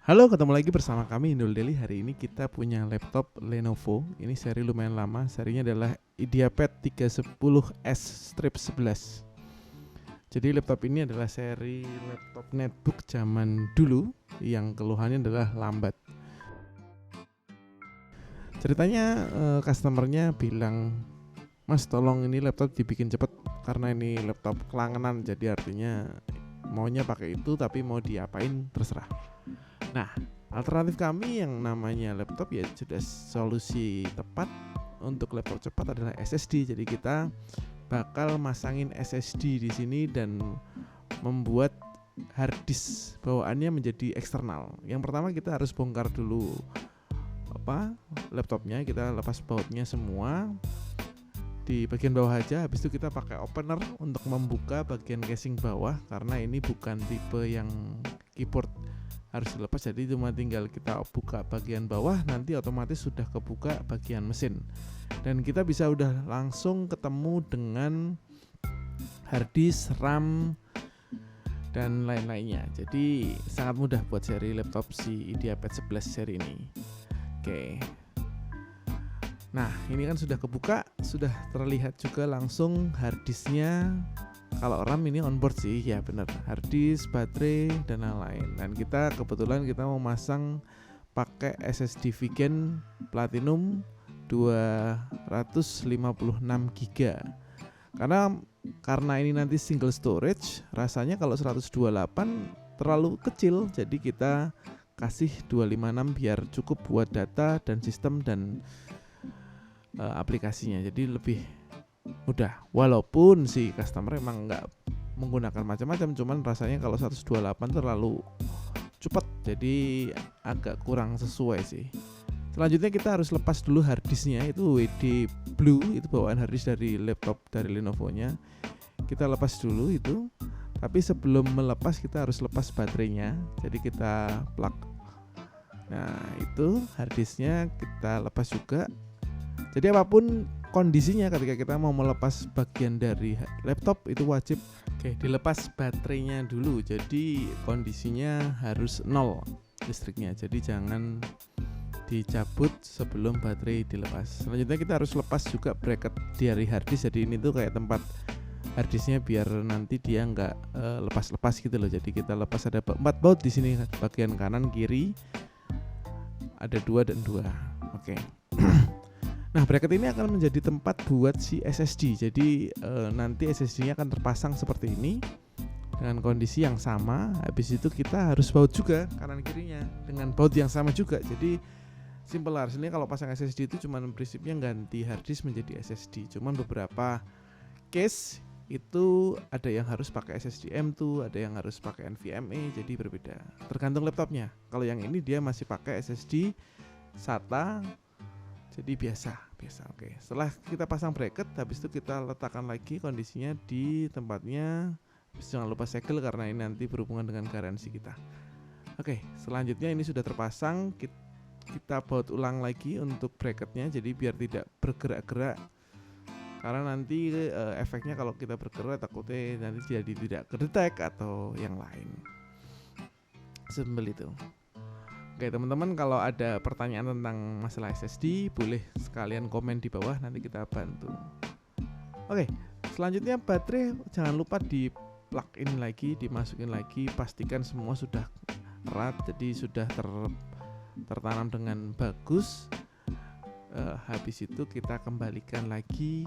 Halo, ketemu lagi bersama kami Indul Daily. Hari ini kita punya laptop Lenovo. Ini seri lumayan lama. Serinya adalah IdeaPad 310S Strip 11. Jadi laptop ini adalah seri laptop netbook zaman dulu yang keluhannya adalah lambat. Ceritanya customernya bilang, "Mas, tolong ini laptop dibikin cepet karena ini laptop kelangenan. Jadi artinya maunya pakai itu tapi mau diapain terserah." Nah, alternatif kami yang namanya laptop ya sudah solusi tepat untuk laptop cepat adalah SSD. Jadi kita bakal masangin SSD di sini dan membuat harddisk bawaannya menjadi eksternal. Yang pertama kita harus bongkar dulu laptopnya, kita lepas bautnya semua di bagian bawah aja. Habis itu kita pakai opener untuk membuka bagian casing bawah karena ini bukan tipe yang keyboard harus dilepas, jadi cuma tinggal kita buka bagian bawah, nanti otomatis sudah kebuka bagian mesin dan kita bisa udah langsung ketemu dengan harddisk, RAM dan lain-lainnya. Jadi sangat mudah buat seri laptop si IdeaPad 11 seri ini. Oke. Nah, ini kan sudah kebuka, sudah terlihat juga langsung harddisknya. Kalau RAM ini onboard sih, ya benar, harddisk, baterai dan lain-lain. Dan kita kebetulan kita mau masang pakai SSD Vigen Platinum 256 GB. Karena ini nanti single storage, rasanya kalau 128 terlalu kecil, jadi kita kasih 256 biar cukup buat data dan sistem dan aplikasinya. Jadi lebih mudah, walaupun si customer emang nggak menggunakan macam-macam, cuman rasanya kalau 128 terlalu cepat, jadi agak kurang sesuai sih. Selanjutnya kita harus lepas dulu harddisknya, itu WD Blue, itu bawaan harddisk dari laptop dari Lenovo-nya. Kita lepas dulu itu, tapi sebelum melepas kita harus lepas baterainya, jadi kita plug. Nah itu harddisknya kita lepas juga. Jadi apapun kondisinya ketika kita mau melepas bagian dari laptop itu wajib dilepas baterainya dulu. Jadi kondisinya harus 0 listriknya. Jadi jangan dicabut sebelum baterai dilepas. Selanjutnya kita harus lepas juga bracket dari harddisk. Jadi ini tuh kayak tempat harddisknya biar nanti dia nggak lepas-lepas gitu loh. Jadi kita lepas, ada 4 baut di sini, bagian kanan kiri ada 2 dan 2. Oke. Nah, bracket ini akan menjadi tempat buat si SSD. Jadi nanti SSD-nya akan terpasang seperti ini dengan kondisi yang sama. Habis itu kita harus baut juga kanan kirinya dengan baut yang sama juga. Jadi simple lah. Ini kalau pasang SSD itu cuman prinsipnya ganti harddisk menjadi SSD. Cuman beberapa case itu ada yang harus pakai SSD M2, ada yang harus pakai NVMe, jadi berbeda. Tergantung laptopnya. Kalau yang ini dia masih pakai SSD SATA. Jadi biasa. Oke. Setelah kita pasang bracket, habis itu kita letakkan lagi kondisinya di tempatnya. Jangan lupa segel karena ini nanti berhubungan dengan garansi kita. Oke, selanjutnya ini sudah terpasang. Kita baut ulang lagi untuk bracketnya, jadi biar tidak bergerak-gerak. Karena nanti efeknya kalau kita bergerak takutnya nanti jadi tidak kedetek atau yang lain. Sesimpel itu. Oke teman-teman, kalau ada pertanyaan tentang masalah SSD boleh sekalian komen di bawah, nanti kita bantu. Oke, selanjutnya baterai jangan lupa di plug in lagi, dimasukin lagi, pastikan semua sudah erat, jadi sudah tertanam dengan bagus. Habis itu kita kembalikan lagi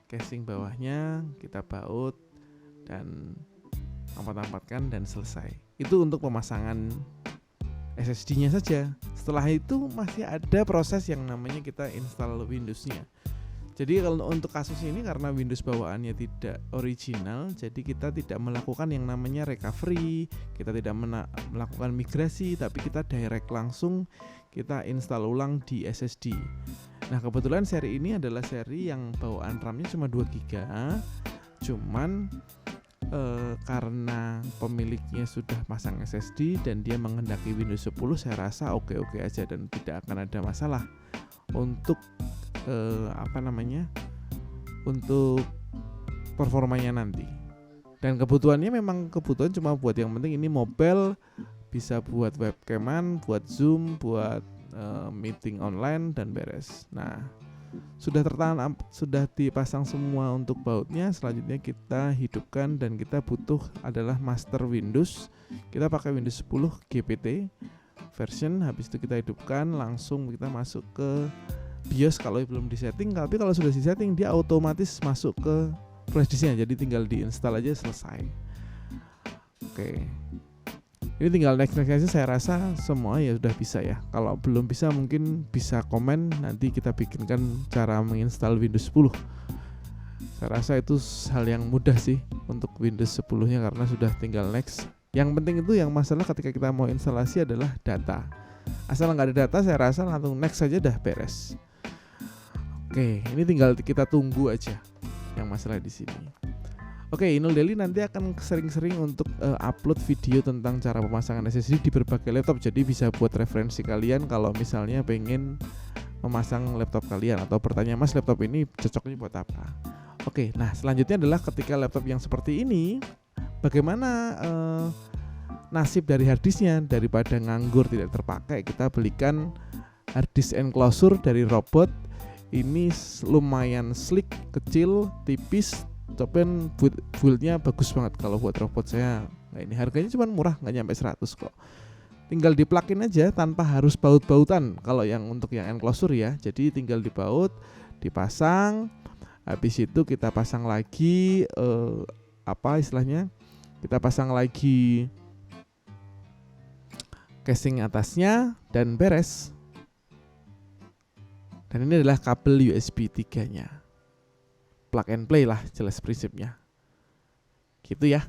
casing bawahnya, kita baut dan ampat-ampatkan dan selesai. Itu untuk pemasangan SSD-nya saja. Setelah itu masih ada proses yang namanya kita install Windows-nya. Jadi kalau untuk kasus ini karena Windows bawaannya tidak original, jadi kita tidak melakukan yang namanya recovery, kita tidak melakukan migrasi, tapi kita direct langsung kita install ulang di SSD. Nah kebetulan seri ini adalah seri yang bawaan RAM-nya cuma 2 GB, cuman karena pemiliknya sudah pasang SSD dan dia menghendaki Windows 10, saya rasa oke-oke aja dan tidak akan ada masalah untuk untuk performanya nanti. Dan kebutuhannya memang kebutuhan cuma buat yang penting ini mobile bisa buat webcaman, buat Zoom, buat meeting online dan beres. Nah, sudah sudah dipasang semua untuk bautnya. Selanjutnya kita hidupkan dan kita butuh adalah master Windows. Kita pakai Windows 10 GPT version. Habis itu kita hidupkan, langsung kita masuk ke BIOS kalau belum disetting. Tapi kalau sudah disetting, dia otomatis masuk ke flash disknya. Jadi tinggal diinstal aja, selesai. Oke. Ini tinggal next aja, saya rasa semua ya sudah bisa ya. Kalau belum bisa mungkin bisa komen, nanti kita bikinkan cara menginstal Windows 10. Saya rasa itu hal yang mudah sih untuk Windows 10-nya karena sudah tinggal next. Yang penting itu yang masalah ketika kita mau instalasi adalah data. Asal nggak ada data saya rasa langsung next saja dah beres. Oke, ini tinggal kita tunggu aja yang masalah di sini. Oke, Inul Daily nanti akan sering-sering untuk upload video tentang cara pemasangan SSD di berbagai laptop. Jadi bisa buat referensi kalian kalau misalnya pengen memasang laptop kalian atau bertanya, Mas laptop ini cocoknya buat apa. Oke, nah selanjutnya adalah ketika laptop yang seperti ini, bagaimana nasib dari harddisknya. Daripada nganggur tidak terpakai, kita belikan harddisk enclosure dari Robot. Ini lumayan sleek, kecil, tipis. Copen build-nya bagus banget kalau buat Robot saya. Nah, ini harganya cuma murah, nggak nyampe 100 kok. Tinggal diplugin aja tanpa harus baut-bautan kalau yang untuk yang enclosure ya. Jadi tinggal dibaut, dipasang. Habis itu kita pasang lagi kita pasang lagi casing atasnya dan beres. Dan ini adalah kabel USB 3-nya. Plug and play lah jelas prinsipnya. Gitu ya.